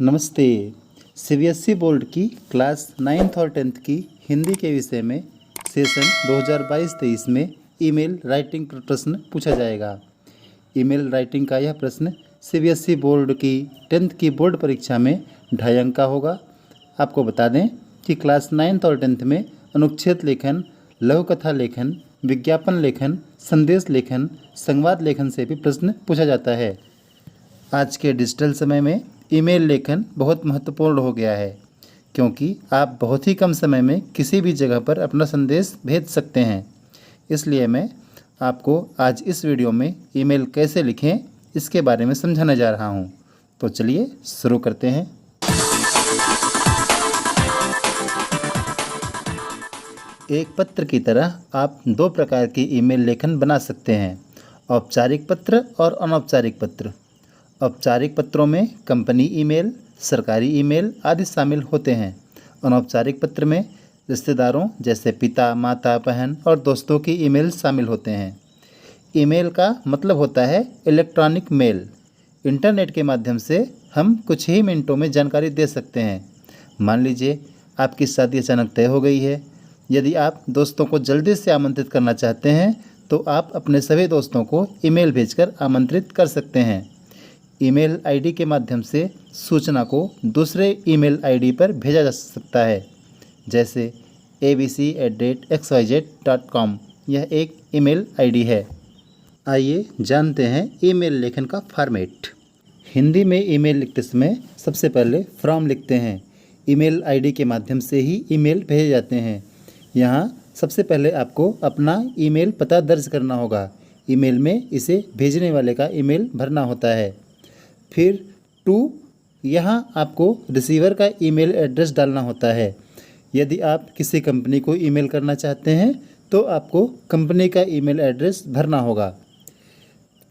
नमस्ते। CBSE board की class 9th और 10th की हिंदी के विषय में सेशन 2022-23 में ईमेल राइटिंग पर प्रश्न पूछा जाएगा। ईमेल राइटिंग का यह प्रश्न सीबीएसई बोर्ड की 10th की बोर्ड परीक्षा में 2.5 अंक का होगा। आपको बता दें कि क्लास 9th और 10th में अनुच्छेद लेखन, लघु कथा लेखन, विज्ञापन लेखन, संदेश लेखन, संवाद लेखन से भी प्रश्न पूछा जाता है। आज के डिजिटल समय में ईमेल लेखन बहुत महत्वपूर्ण हो गया है, क्योंकि आप बहुत ही कम समय में किसी भी जगह पर अपना संदेश भेज सकते हैं। इसलिए मैं आपको आज इस वीडियो में ईमेल कैसे लिखें इसके बारे में समझाने जा रहा हूं। तो चलिए शुरू करते हैं। एक पत्र की तरह आप 2 प्रकार की ईमेल लेखन बना सकते हैं, औपचारिक पत्र और अनौपचारिक पत्र। औपचारिक पत्रों में कंपनी ईमेल, सरकारी ईमेल आदि शामिल होते हैं। अनौपचारिक पत्र में रिश्तेदारों जैसे पिता, माता, बहन और दोस्तों की ईमेल शामिल होते हैं। ईमेल का मतलब होता है इलेक्ट्रॉनिक मेल। इंटरनेट के माध्यम से हम कुछ ही मिनटों में जानकारी दे सकते हैं। मान लीजिए आपकी शादी अचानक तय हो गई है। यदि आप दोस्तों को जल्दी से आमंत्रित करना चाहते हैं तो आप अपने सभी दोस्तों को ईमेल भेजकर आमंत्रित कर सकते हैं। ईमेल आईडी के माध्यम से सूचना को दूसरे ईमेल आईडी पर भेजा जा सकता है, जैसे abc@xyz.com। यह एक ईमेल आईडी है। आइए जानते हैं ईमेल लेखन का फॉर्मेट। हिंदी में ईमेल लिखते समय सबसे पहले फ्रॉम लिखते हैं। ईमेल आईडी के माध्यम से ही ईमेल भेजे जाते हैं। यहाँ सबसे पहले आपको अपना ईमेल पता दर्ज करना होगा। ईमेल में इसे भेजने वाले का ईमेल भरना होता है। फिर टू, यहाँ आपको रिसीवर का ईमेल एड्रेस डालना होता है। यदि आप किसी कंपनी को ईमेल करना चाहते हैं तो आपको कंपनी का ईमेल एड्रेस भरना होगा।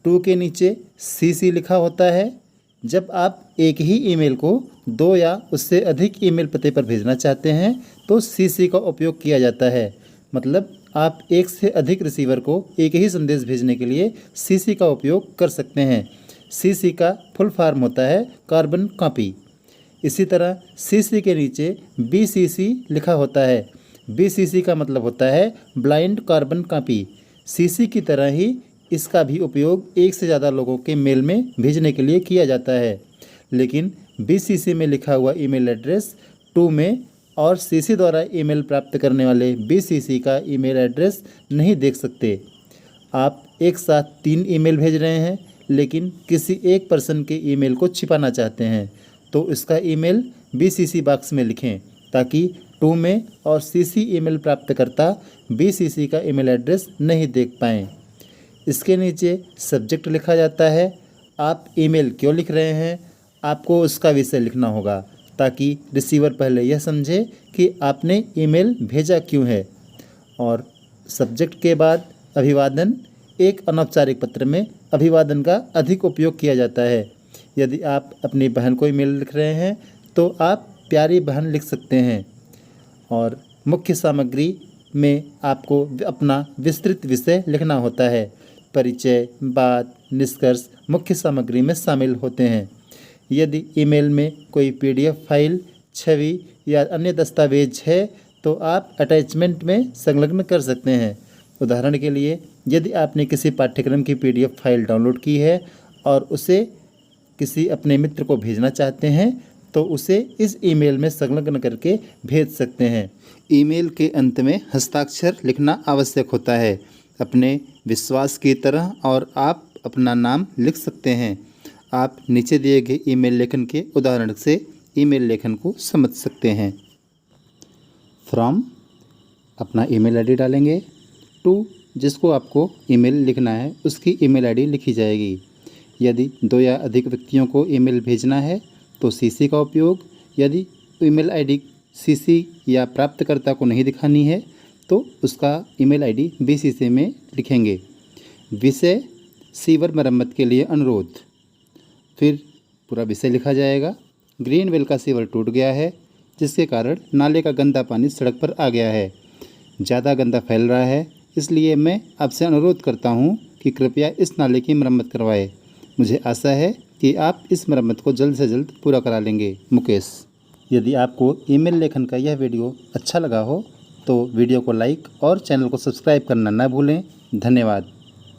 टू के नीचे सीसी लिखा होता है। जब आप एक ही ईमेल को 2 या उससे अधिक ईमेल पते पर भेजना चाहते हैं तो सीसी का उपयोग किया जाता है। मतलब आप एक से अधिक रिसीवर को एक ही संदेश भेजने के लिए सीसी का उपयोग कर सकते हैं। सीसी का फुल फॉर्म होता है कार्बन कॉपी। इसी तरह सीसी के नीचे बीसीसी लिखा होता है। बीसीसी का मतलब होता है ब्लाइंड कार्बन कॉपी। सीसी की तरह ही इसका भी उपयोग एक से ज़्यादा लोगों के मेल में भेजने के लिए किया जाता है। लेकिन बीसीसी में लिखा हुआ ईमेल एड्रेस टू में और सीसी द्वारा ईमेल प्राप्त करने वाले बीसीसी का ईमेल एड्रेस नहीं देख सकते। आप एक साथ 3 ईमेल भेज रहे हैं, लेकिन किसी एक पर्सन के ईमेल को छिपाना चाहते हैं तो इसका ईमेल बीसीसी बॉक्स में लिखें, ताकि टू में और सीसी ईमेल प्राप्तकर्ता बीसीसी का ईमेल एड्रेस नहीं देख पाएँ। इसके नीचे सब्जेक्ट लिखा जाता है। आप ईमेल क्यों लिख रहे हैं, आपको उसका विषय लिखना होगा, ताकि रिसीवर पहले यह समझे कि आपने ईमेल भेजा क्यों है। और सब्जेक्ट के बाद अभिवादन। एक अनौपचारिक पत्र में अभिवादन का अधिक उपयोग किया जाता है। यदि आप अपनी बहन को ईमेल लिख रहे हैं तो आप प्यारी बहन लिख सकते हैं। और मुख्य सामग्री में आपको अपना विस्तृत विषय लिखना होता है। परिचय, बात, निष्कर्ष मुख्य सामग्री में शामिल होते हैं। यदि ईमेल में कोई पीडीएफ फाइल, छवि या अन्य दस्तावेज है तो आप अटैचमेंट में संलग्न कर सकते हैं। उदाहरण के लिए, यदि आपने किसी पाठ्यक्रम की पीडीएफ फाइल डाउनलोड की है और उसे किसी अपने मित्र को भेजना चाहते हैं तो उसे इस ईमेल में संलग्न करके भेज सकते हैं। ईमेल के अंत में हस्ताक्षर लिखना आवश्यक होता है, अपने विश्वास की तरह, और आप अपना नाम लिख सकते हैं। आप नीचे दिए गए ईमेल लेखन के उदाहरण से ईमेल लेखन को समझ सकते हैं। फ्रॉम, अपना ईमेल आईडी डालेंगे। टू, जिसको आपको ईमेल लिखना है उसकी ईमेल आईडी लिखी जाएगी। यदि 2 या अधिक व्यक्तियों को ईमेल भेजना है तो सीसी का उपयोग। यदि ईमेल आईडी सीसी या प्राप्तकर्ता को नहीं दिखानी है तो उसका ईमेल आईडी बीसीसी में लिखेंगे। विषय, सीवर मरम्मत के लिए अनुरोध। फिर पूरा विषय लिखा जाएगा। ग्रीनवेल का सीवर टूट गया है, जिसके कारण नाले का गंदा पानी सड़क पर आ गया है। ज़्यादा गंदा फैल रहा है, इसलिए मैं आपसे अनुरोध करता हूं कि कृपया इस नाले की मरम्मत करवाएं। मुझे आशा है कि आप इस मरम्मत को जल्द से जल्द पूरा करा लेंगे। मुकेश। यदि आपको ईमेल लेखन का यह वीडियो अच्छा लगा हो तो वीडियो को लाइक और चैनल को सब्सक्राइब करना ना भूलें। धन्यवाद।